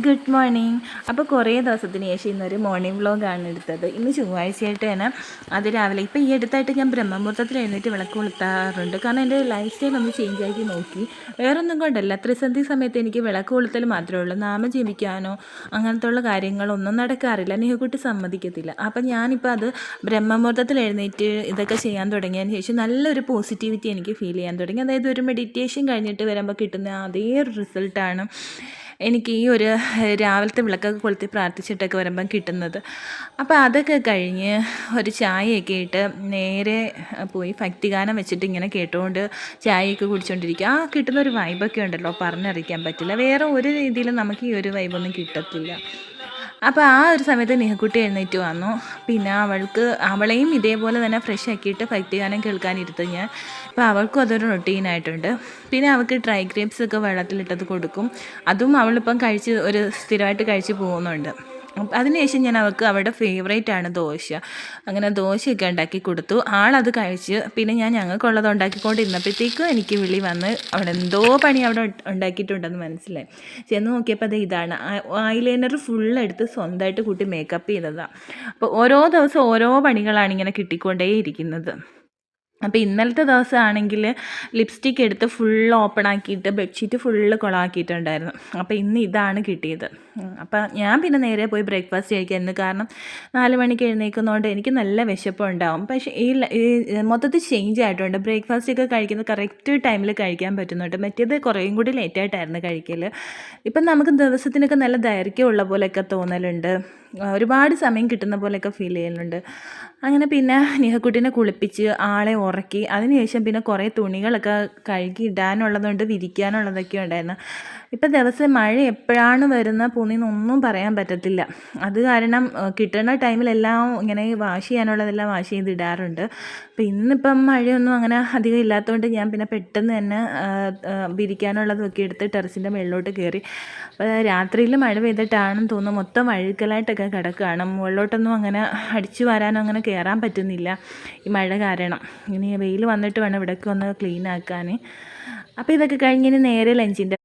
Good morning. അപ്പോൾ കുറേ ദിവസത്തിന് ശേഷം ഇന്നൊരു മോർണിംഗ് വ്ളോഗാണ് എടുത്തത്. ഇന്ന് ചൊവ്വാഴ്ചയായിട്ട് തന്നെ അത് രാവിലെ ഇപ്പോൾ ഈ അടുത്തായിട്ട് ഞാൻ ബ്രഹ്മമുഹൂർത്തത്തിൽ എഴുന്നേറ്റ് വിളക്ക് കൊളുത്താറുണ്ട്. കാരണം എൻ്റെ ലൈഫ് സ്റ്റൈൽ ഒന്ന് ചേഞ്ച് ആക്കി നോക്കി. വേറൊന്നും കൊണ്ടല്ല, ത്രിസന്ധി സമയത്ത് എനിക്ക് വിളക്ക് കൊളുത്തൽ മാത്രമേ ഉള്ളൂ. നാമം ജപിക്കാനോ അങ്ങനത്തെ ഉള്ള കാര്യങ്ങളൊന്നും നടക്കാറില്ല. നിഹക്കുട്ടി സമ്മതിക്കത്തില്ല. അപ്പം ഞാനിപ്പോൾ അത് ബ്രഹ്മമുഹൂർത്തത്തിൽ എഴുന്നേറ്റ് ഇതൊക്കെ ചെയ്യാൻ തുടങ്ങിയതിന് ശേഷം നല്ലൊരു പോസിറ്റിവിറ്റി എനിക്ക് ഫീൽ ചെയ്യാൻ തുടങ്ങി. അതായത് ഒരു മെഡിറ്റേഷൻ കഴിഞ്ഞിട്ട് വരുമ്പോൾ കിട്ടുന്ന അതേ ഒരു റിസൾട്ടാണ് എനിക്ക് ഈ ഒരു രാവിലത്തെ വിളക്കൊക്കെ കൊളുത്തി പ്രാർത്ഥിച്ചിട്ടൊക്കെ വരുമ്പം കിട്ടുന്നത്. അപ്പോൾ അതൊക്കെ കഴിഞ്ഞ് ഒരു ചായയൊക്കെ ഇട്ട് നേരെ പോയി ഭക്തിഗാനം വെച്ചിട്ട് ഇങ്ങനെ കേട്ടുകൊണ്ട് ചായയൊക്കെ കുടിച്ചുകൊണ്ടിരിക്കുക. കിട്ടുന്ന ഒരു വൈബൊക്കെ ഉണ്ടല്ലോ, പറഞ്ഞറിയിക്കാൻ പറ്റില്ല. വേറെ ഒരു രീതിയിലും നമുക്ക് ഈ ഒരു വൈബൊന്നും കിട്ടത്തില്ല. അപ്പോൾ ആ ഒരു സമയത്ത് നിഹക്കുട്ടി എഴുന്നേറ്റ് വന്നു. പിന്നെ അവളെയും ഇതേപോലെ തന്നെ ഫ്രഷ് ആക്കിയിട്ട് ഭക്തിഗാനം കേൾക്കാനിരുത്ത് ഞാൻ. അപ്പോൾ അവൾക്കും അതൊരു റൊട്ടീനായിട്ടുണ്ട്. പിന്നെ അവൾക്ക് ഡ്രൈ ഗ്രേപ്സ് ഒക്കെ വെള്ളത്തിലിട്ടത് കൊടുക്കും. അതും അവളിപ്പം സ്ഥിരമായിട്ട് കഴിച്ച് പോകുന്നുണ്ട്. അതിനുശേഷം ഞാൻ അവൾക്ക് അവളുടെ ഫേവറേറ്റാണ് ദോശ. അങ്ങനെ ദോശയൊക്കെ ഉണ്ടാക്കി കൊടുത്തു. ആളത് കഴിച്ച് പിന്നെ ഞങ്ങൾക്കുള്ളത് ഉണ്ടാക്കിക്കൊണ്ടിരുന്നപ്പോഴത്തേക്കും എനിക്ക് വിളി വന്ന് അവിടെ എന്തോ പണി അവിടെ ഉണ്ടാക്കിയിട്ടുണ്ടെന്ന് മനസ്സിലായി. ചെന്ന് നോക്കിയപ്പോൾ അത് ഇതാണ്, ഐലൈനർ ഫുള്ളെടുത്ത് സ്വന്തമായിട്ട് കൂട്ടി മേക്കപ്പ് ചെയ്തതാണ്. അപ്പോൾ ഓരോ ദിവസം ഓരോ പണികളാണ് ഇങ്ങനെ കിട്ടിക്കൊണ്ടേയിരിക്കുന്നത്. അപ്പോൾ ഇന്നലത്തെ ദിവസമാണെങ്കിൽ ലിപ്സ്റ്റിക്ക് എടുത്ത് ഫുൾ ഓപ്പൺ ആക്കിയിട്ട് ബെഡ്ഷീറ്റ് ഫുള്ള് കുളമാക്കിയിട്ടുണ്ടായിരുന്നു. അപ്പോൾ ഇന്ന് ഇതാണ് കിട്ടിയത്. അപ്പോൾ ഞാൻ പിന്നെ നേരെ പോയി ബ്രേക്ക്ഫാസ്റ്റ് കഴിക്കായിരുന്നു. കാരണം 4 മണിക്ക് എഴുന്നേൽക്കുന്നതുകൊണ്ട് എനിക്ക് നല്ല വിശപ്പുണ്ടാവും. പക്ഷേ ഈ മൊത്തത്തിൽ ചേഞ്ച് ആയിട്ടുണ്ട്. ബ്രേക്ക്ഫാസ്റ്റൊക്കെ കഴിക്കുന്നത് കറക്റ്റ് ടൈമിൽ കഴിക്കാൻ പറ്റുന്നുണ്ട്. മറ്റേത് കുറേയും കൂടി ലേറ്റായിട്ടായിരുന്നു കഴിക്കൽ. ഇപ്പം നമുക്ക് ദിവസത്തിനൊക്കെ നല്ല ദൈർഘ്യമുള്ള പോലെയൊക്കെ തോന്നലുണ്ട്. ഒരുപാട് സമയം കിട്ടുന്ന പോലെയൊക്കെ ഫീൽ ചെയ്യുന്നുണ്ട്. അങ്ങനെ പിന്നെ നിഹക്കുട്ടീനെ കുളിപ്പിച്ച് ആളെ ഉറക്കി. അതിനുശേഷം പിന്നെ കുറേ തുണികളൊക്കെ കഴുകി ഇടാനുള്ളതുകൊണ്ട് വിരിക്കാനുള്ളതൊക്കെ ഉണ്ടായിരുന്നു. ഇപ്പം ദിവസം മഴ എപ്പോഴാണ് വരുന്ന പോകുന്നതെന്നൊന്നും പറയാൻ പറ്റത്തില്ല. അത് കാരണം കിട്ടുന്ന ടൈമിലെല്ലാം ഇങ്ങനെ വാഷ് ചെയ്യാനുള്ളതെല്ലാം വാഷ് ചെയ്തിടാറുണ്ട്. അപ്പോൾ ഇന്നിപ്പം മഴയൊന്നും അങ്ങനെ അധികം ഇല്ലാത്തതുകൊണ്ട് ഞാൻ പിന്നെ പെട്ടെന്ന് തന്നെ വിരിക്കാനുള്ളതൊക്കെ എടുത്ത് ടെറസിൻ്റെ മുകളിലോട്ട് കയറി. അപ്പോൾ രാത്രിയിൽ മഴ പെയ്തിട്ടാണെന്ന് തോന്നുന്നു മൊത്തം വഴുക്കലായിട്ടൊക്കെ കിടക്കുകയാണ്. മുകളിലോട്ടൊന്നും അങ്ങനെ അടിച്ചു വരാനോ അങ്ങനെ കയറാൻ പറ്റുന്നില്ല ഈ മഴ കാരണം. ഇനി വെയിൽ വന്നിട്ട് വേണം ഇവിടേക്ക് ഒന്ന് ക്ലീൻ ആക്കാൻ. അപ്പോൾ ഇതൊക്കെ കഴിഞ്ഞ് ഇനി നേരെ ലഞ്ചിൻ്റെ